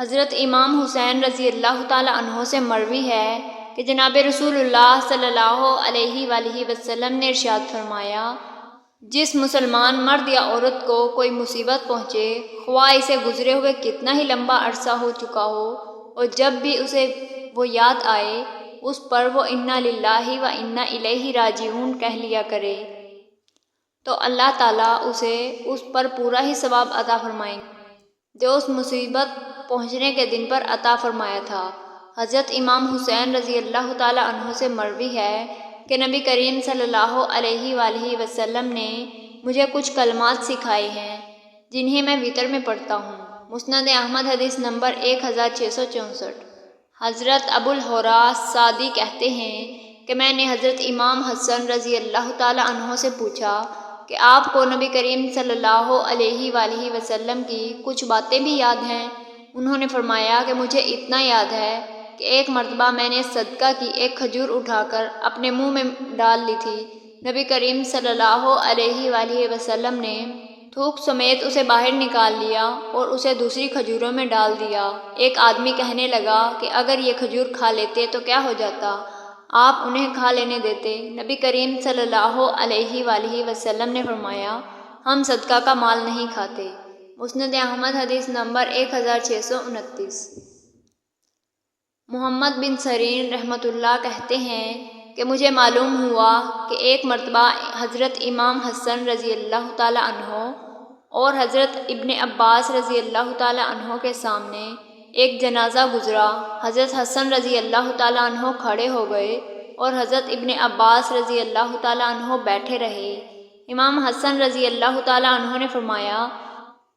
حضرت امام حسین رضی اللہ تعالیٰ عنہ سے مروی ہے کہ جناب رسول اللہ صلی اللہ علیہ وآلہ وسلم نے ارشاد فرمایا، جس مسلمان مرد یا عورت کو کوئی مصیبت پہنچے، خواہ اسے گزرے ہوئے کتنا ہی لمبا عرصہ ہو چکا ہو، اور جب بھی اسے وہ یاد آئے، اس پر وہ انا للہ و انا الیہ راجعون کہہ لیا کرے، تو اللہ تعالیٰ اسے اس پر پورا ہی ثواب عطا فرمائیں گے جو اس مصیبت پہنچنے کے دن پر عطا فرمایا تھا۔ حضرت امام حسین رضی اللہ تعالیٰ عنہ سے مروی ہے کہ نبی کریم صلی اللہ علیہ وآلہ وسلم نے مجھے کچھ کلمات سکھائے ہیں جنہیں میں وتر میں پڑھتا ہوں۔ مسند احمد حدیث نمبر 1664۔ حضرت ابو الہوراء سعدی کہتے ہیں کہ میں نے حضرت امام حسن رضی اللہ تعالیٰ عنہ سے پوچھا کہ آپ کو نبی کریم صلی اللہ علیہ وآلہ وسلم کی کچھ باتیں بھی یاد ہیں؟ انہوں نے فرمایا کہ مجھے اتنا یاد ہے کہ ایک مرتبہ میں نے صدقہ کی ایک کھجور اٹھا کر اپنے منہ میں ڈال لی تھی۔ نبی کریم صلی اللہ علیہ وآلہ وسلم نے تھوک سمیت اسے باہر نکال لیا اور اسے دوسری کھجوروں میں ڈال دیا۔ ایک آدمی کہنے لگا کہ اگر یہ کھجور کھا لیتے تو کیا ہو جاتا؟ آپ انہیں کھا لینے دیتے۔ نبی کریم صلی اللہ علیہ وآلہ وسلم نے فرمایا، ہم صدقہ کا مال نہیں کھاتے۔ مسند احمد حدیث نمبر 1629۔ محمد بن سیرین رحمۃ اللہ کہتے ہیں کہ مجھے معلوم ہوا کہ ایک مرتبہ حضرت امام حسن رضی اللہ تعالیٰ عنہ اور حضرت ابن عباس رضی اللہ تعالیٰ عنہ کے سامنے ایک جنازہ گزرا۔ حضرت حسن رضی اللہ تعالیٰ عنہ کھڑے ہو گئے اور حضرت ابن عباس رضی اللہ تعالیٰ عنہ بیٹھے رہے۔ امام حسن رضی اللہ تعالیٰ عنہ نے فرمایا،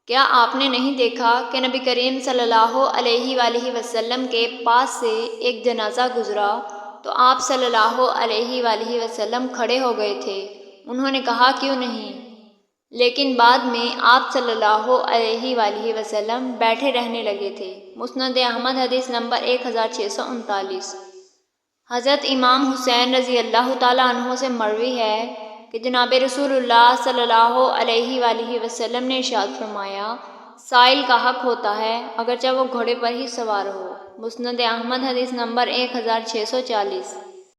کیا آپ نے نہیں دیکھا کہ نبی کریم صلی اللہ علیہ وآلہ وسلم کے پاس سے ایک جنازہ گزرا تو آپ صلی اللہ علیہ وآلہ وسلم کھڑے ہو گئے تھے؟ انہوں نے کہا، کیوں نہیں، لیکن بعد میں آپ صلی اللہ علیہ وآلہ وسلم بیٹھے رہنے لگے تھے۔ مسند احمد حدیث نمبر 1639۔ حضرت امام حسین رضی اللہ تعالیٰ عنہ سے مروی ہے کہ جناب رسول اللہ صلی اللہ علیہ وآلہ وسلم نے ارشاد فرمایا، سائل کا حق ہوتا ہے اگرچہ وہ گھوڑے پر ہی سوار ہو۔ مسند احمد حدیث نمبر 1640۔